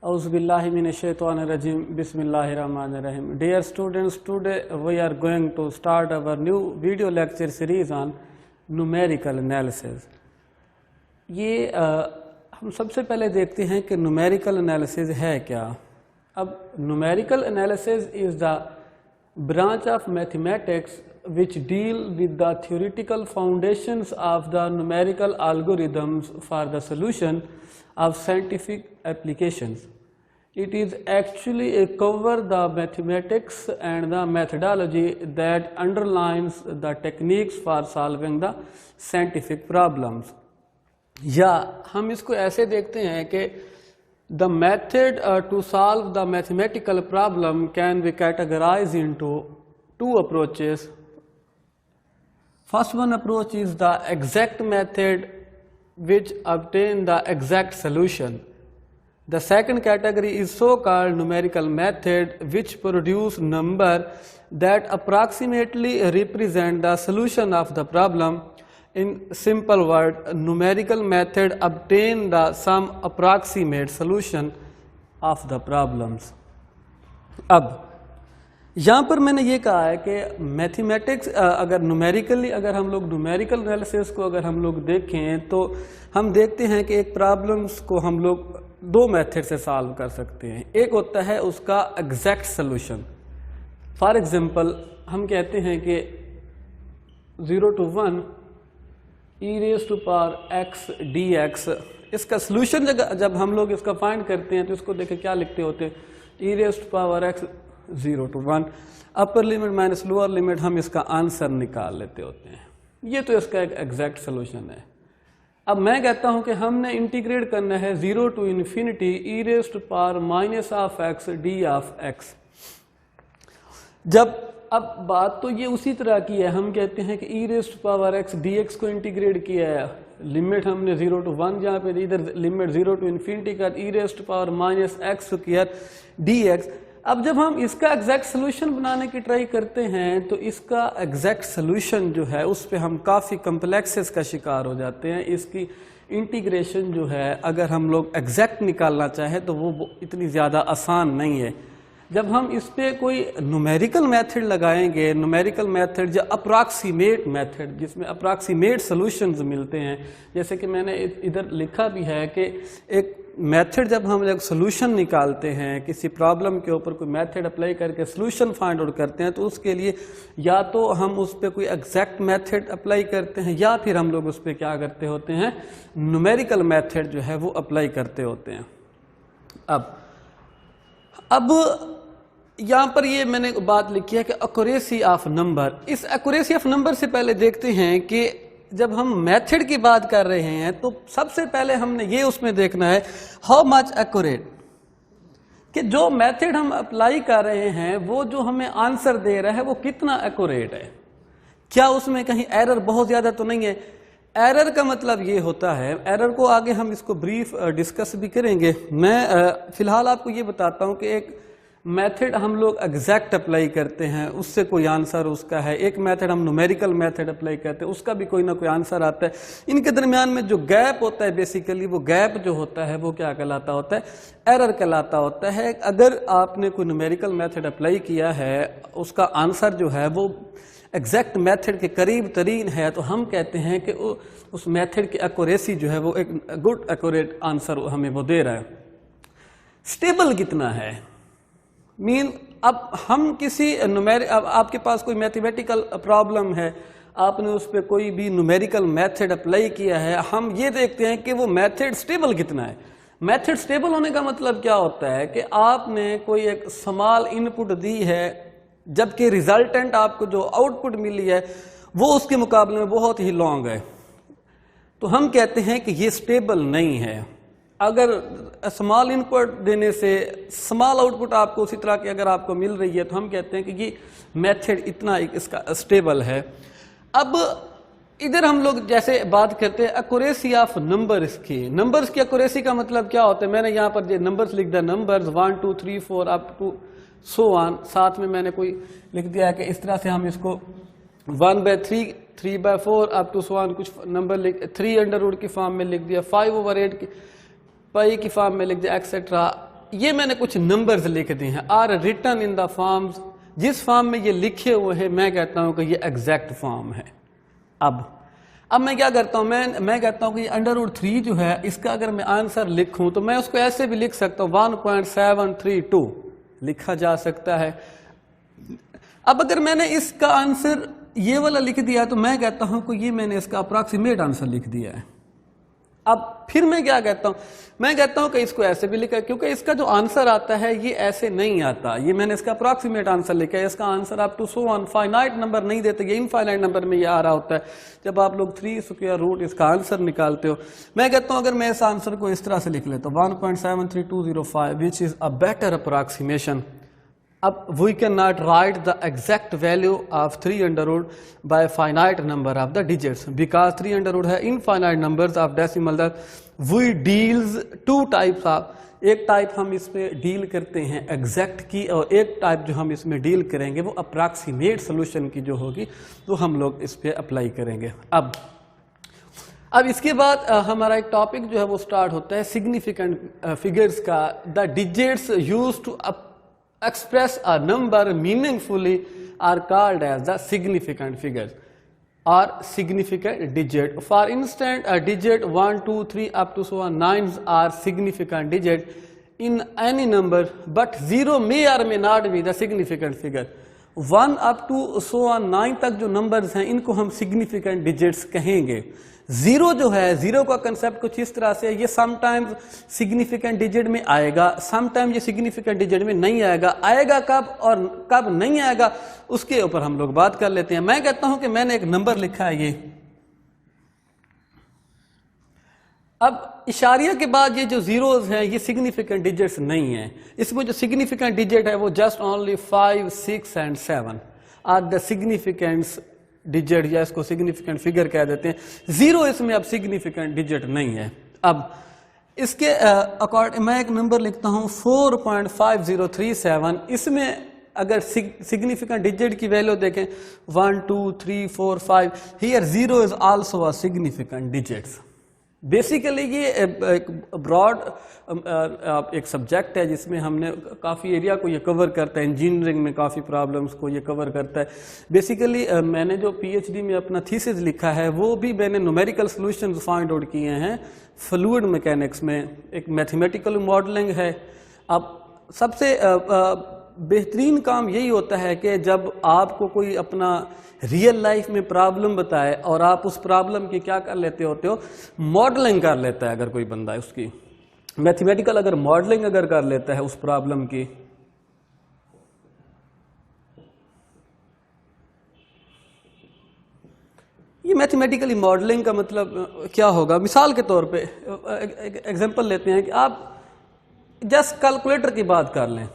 Auzubillahiminash-shaytanir-rajim. Bismillahir-rahmanir-rahim. Dear students, today we are going to start our new video lecture series on numerical analysis. ये हम सबसे पहले देखते हैं कि numerical analysis है क्या. अब numerical analysis is the branch of mathematics which deal with the theoretical foundations of the numerical algorithms for the solution of scientific applications. It is actually a cover the mathematics and the methodology that underlines the techniques for solving the scientific problems. या हम इसको ऐसे देखते हैं कि the method to solve the mathematical problem can be categorized into two approaches. First one approach is the exact method which obtain the exact solution. The second category is so-called numerical method which produce number that approximately represent the solution of the problem. In simple word, numerical method obtain the some approximate solution of the problems. अब यहाँ पर मैंने ये कहा है कि mathematics अगर numerically अगर हम लोग न्यूमेरिकल एनालिसिस को अगर हम लोग देखें तो हम देखते हैं कि एक प्रॉब्लम्स को हम लोग दो मेथड से सॉल्व कर सकते हैं. एक होता है उसका एग्जैक्ट सॉल्यूशन. फॉर एग्जांपल हम कहते हैं कि 0 to 1 e raised to power x dx, इसका सॉल्यूशन जब हम लोग इसका फाइंड करते हैं तो इसको देखें क्या लिखते होते हैं, e raised to power x 0 to 1 upper limit minus lower limit, हम इसका आंसर निकाल लेते होते हैं. ये तो इसका एक एग्जैक्ट सॉल्यूशन है. अब मैं कहता हूं कि हमने इंटीग्रेट करना है 0 to infinity e raised to power minus of x d of x. जब अब बात तो ये उसी तरह की है, हम कहते हैं कि e raised to power x dx को इंटीग्रेट किया है, लिमिट हमने 0 to 1 जहाँ पे इधर लिमिट 0 to infinity का e raised to power minus x square dx. अब जब हम इसका एग्जैक्ट सॉल्यूशन बनाने की ट्राई करते हैं तो इसका एग्जैक्ट सॉल्यूशन जो है उस पे हम काफ़ी कम्प्लेक्सेस का शिकार हो जाते हैं. इसकी इंटीग्रेशन जो है अगर हम लोग एग्जैक्ट निकालना चाहें तो वो इतनी ज़्यादा आसान नहीं है. जब हम इस पे कोई न्यूमेरिकल मेथड लगाएंगे, न्यूमेरिकल मेथड या अप्रॉक्सीमेट मेथड जिसमें अप्रॉक्सीमेट सॉल्यूशंस मिलते हैं, जैसे कि मैंने इधर लिखा भी है कि एक मेथड जब हम एक सॉल्यूशन निकालते हैं किसी प्रॉब्लम के ऊपर कोई मेथड अप्लाई करके सॉल्यूशन फाइंड आउट करते हैं तो उसके लिए या तो हम उस पर कोई एग्जैक्ट मेथड अप्लाई करते हैं या फिर हम लोग उस पर क्या करते होते हैं, न्यूमेरिकल मेथड जो है वो अप्लाई करते होते हैं. अब यहाँ पर ये मैंने बात लिखी है कि एक्यूरेसी ऑफ नंबर. इस एक्यूरेसी ऑफ नंबर से पहले देखते हैं कि जब हम मेथड की बात कर रहे हैं तो सबसे पहले हमने ये उसमें देखना है हाउ मच एक्यूरेट, कि जो मेथड हम अप्लाई कर रहे हैं वो जो हमें आंसर दे रहा है वो कितना एक्यूरेट है, क्या उसमें कहीं एरर बहुत ज़्यादा तो नहीं है. एरर का मतलब ये होता है, एरर को आगे हम इसको ब्रीफ डिस्कस भी करेंगे. मैं फ़िलहाल आपको ये बताता हूँ कि एक मेथड हम लोग एग्जैक्ट अप्लाई करते हैं उससे कोई आंसर उसका है, एक मेथड हम न्यूमेरिकल मेथड अप्लाई करते हैं उसका भी कोई ना कोई आंसर आता है. इनके दरमियान में जो गैप होता है बेसिकली वो गैप जो होता है वो क्या कहलाता होता है, एरर कहलाता होता है. अगर आपने कोई न्यूमेरिकल मेथड अप्लाई किया है उसका आंसर जो है वो एग्जैक्ट मेथड के करीब तरीन है तो हम कहते हैं कि उस मेथड की एक्यूरेसी जो है वो एक गुड एक्यूरेट आंसर हमें वो दे रहा है. स्टेबल कितना है, मीन अब हम किसी अब आपके पास कोई मैथमेटिकल प्रॉब्लम है, आपने उस पर कोई भी न्यूमेरिकल मेथड अप्लाई किया है, हम ये देखते हैं कि वो मेथड स्टेबल कितना है. मेथड स्टेबल होने का मतलब क्या होता है कि आपने कोई एक स्मॉल इनपुट दी है जबकि रिजल्टेंट आपको जो आउटपुट मिली है वो उसके मुकाबले में बहुत ही लॉन्ग है, तो हम कहते हैं कि ये स्टेबल नहीं है. अगर स्मॉल इनपुट देने से स्मॉल आउटपुट आपको उसी तरह की अगर आपको मिल रही है तो हम कहते हैं कि ये मेथड इतना इसका स्टेबल है. अब इधर हम लोग जैसे बात करते हैं एक्यूरेसी ऑफ नंबर्स की. नंबर्स की एक्यूरेसी का मतलब क्या होता है, मैंने यहाँ पर जो नंबर्स लिख दिया, numbers 1 2 3 4 up to so on, साथ में मैंने कोई लिख दिया है कि इस तरह से हम इसको 1/3 3/4 अप टू सो ऑन कुछ नंबर लिख 3 अंडर रूट की फॉर्म में लिख दिया, 5/8 की पाई की फॉर्म में लिख दिया एक्सेट्रा ये मैंने कुछ नंबर्स लिख दिए हैं, are written in the forms, जिस फॉर्म में ये लिखे हुए हैं मैं कहता हूं कि ये एग्जैक्ट फॉर्म है। अब मैं क्या करता हूं, मैं कहता हूं कि √3 जो है इसका अगर मैं आंसर लिखूं तो मैं उसको ऐसे भी लिख सकता हूं 1.732 लिखा जा सकता है। अब अगर मैंने इसका आंसर ये वाला लिख दिया तो मैं कहता हूं कि ये मैंने इसका अप्रॉक्सीमेट आंसर लिख दिया है। अब फिर मैं क्या कहता हूं, मैं कहता हूं कि इसको ऐसे भी लिखा, क्योंकि इसका जो आंसर आता है ये ऐसे नहीं आता, ये मैंने इसका अप्रॉक्सीमेट आंसर लिखा है। इसका आंसर आप to so on finite number नहीं देते, ये इनफाइनाइट नंबर में ये आ रहा होता है जब आप लोग 3 स्क्वायर रूट इसका आंसर निकालते हो। मैं कहता हूं अगर मैं इस आंसर को इस तरह से लिख लेता हूं 1.73205 which is a better approximation. अब we can not write the exact value of 3 by finite number of the digits because 3 है infinite numbers of decimal that we deals 2 types of, एक टाइप हम इसमें डील करते हैं exact की, और एक टाइप जो हम इसमें डील करेंगे वो अप्रॉक्सीमेट सोल्यूशन की जो होगी तो हम लोग इस पर अप्लाई करेंगे। अब इसके बाद हमारा एक टॉपिक जो है वो स्टार्ट होता है सिग्निफिकेंट फिगर्स का। The digits used to express a number meaningfully are called as the significant figures or significant digit. For instance, a digit 1, 2, 3 up to so on 9 are significant digit in any number, but 0 may or may not be the significant figure. 1 up to so on 9 तक जो numbers हैं इनको हम significant digits कहेंगे। 0 जो है, 0 का concept कुछ इस तरह से है, ये समटाइम्स सिग्निफिकेंट डिजिट में आएगा, समटाइम ये सिग्निफिकेंट डिजिट में नहीं आएगा। आएगा कब और कब नहीं आएगा उसके ऊपर हम लोग बात कर लेते हैं। मैं कहता हूं कि मैंने एक नंबर लिखा है ये, अब इशारिया के बाद ये जो जीरोस हैं ये सिग्निफिकेंट डिजिट्स नहीं है, इसमें जो सिग्निफिकेंट डिजिट है वो just only 5, 6 and 7 are the significant digit, या इसको सिग्निफिकेंट फिगर कह देते हैं। 0 इसमें अब सिग्निफिकेंट डिजिट नहीं है। अब इसके अकॉर्डिंग मैं एक नंबर लिखता हूं 4.5037, इसमें अगर सिग्निफिकेंट डिजिट की वैल्यू देखें 1, 2, 3, 4, 5, here 0 is also a significant digits. Basically ये एक ब्रॉड एक सब्जेक्ट है जिसमें हमने काफ़ी एरिया को ये कवर करता है, इंजीनियरिंग में काफ़ी प्रॉब्लम्स को ये कवर करता है। बेसिकली मैंने जो पीएचडी में अपना थीसिस लिखा है वो भी मैंने न्यूमेरिकल सॉल्यूशंस फाइंड आउट किए हैं फ्लूइड मैकेनिक्स में, एक मैथमेटिकल मॉडलिंग है। अब सबसे बेहतरीन काम यही होता है कि जब आपको कोई अपना रियल लाइफ में प्रॉब्लम बताए और आप उस प्रॉब्लम की क्या कर लेते होते हो, मॉडलिंग कर लेता है। अगर कोई बंदा है उसकी मैथमेटिकल अगर मॉडलिंग अगर कर लेता है उस प्रॉब्लम की, ये मैथमेटिकली मॉडलिंग का मतलब क्या होगा। मिसाल के तौर पे एग्जांपल लेते हैं कि आप जस्ट कैलकुलेटर की बात कर लें।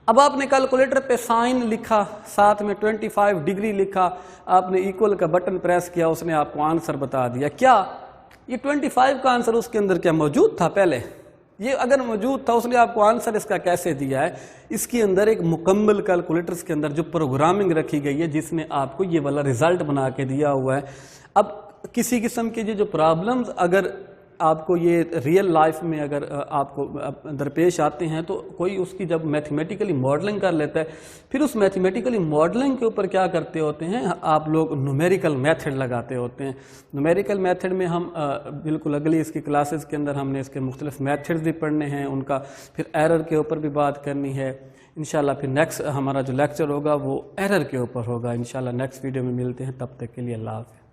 अब आपने कैलकुलेटर पे साइन लिखा, साथ में 25 डिग्री लिखा, आपने इक्वल का बटन प्रेस किया, उसने आपको आंसर बता दिया। क्या ये 25 का आंसर उसके अंदर क्या मौजूद था पहले? ये अगर मौजूद था उसने आपको आंसर इसका कैसे दिया है? इसके अंदर एक मुकम्मल कैलकुलेटर्स के अंदर जो प्रोग्रामिंग रखी गई है जिसने आपको ये वाला रिजल्ट बना के दिया हुआ है। अब किसी किस्म के जो प्रॉब्लम्स अगर आपको ये रियल लाइफ में अगर आपको दरपेश आते हैं तो कोई उसकी जब मैथमेटिकली मॉडलिंग कर लेता है, फिर उस मैथमेटिकली मॉडलिंग के ऊपर क्या करते होते हैं आप लोग, न्यूमेरिकल मेथड लगाते होते हैं। न्यूमेरिकल मेथड में हम बिल्कुल अगली इसकी क्लासेस के अंदर हमने इसके मुख्तलिफ मेथड्स भी पढ़ने हैं, उनका फिर एरर के ऊपर भी बात करनी है इंशाल्लाह। फिर नेक्स्ट हमारा जो लेक्चर होगा वो एरर के ऊपर होगा इंशाल्लाह। नेक्स्ट वीडियो में मिलते हैं, तब तक के लिए अल्लाह हाफ़िज़।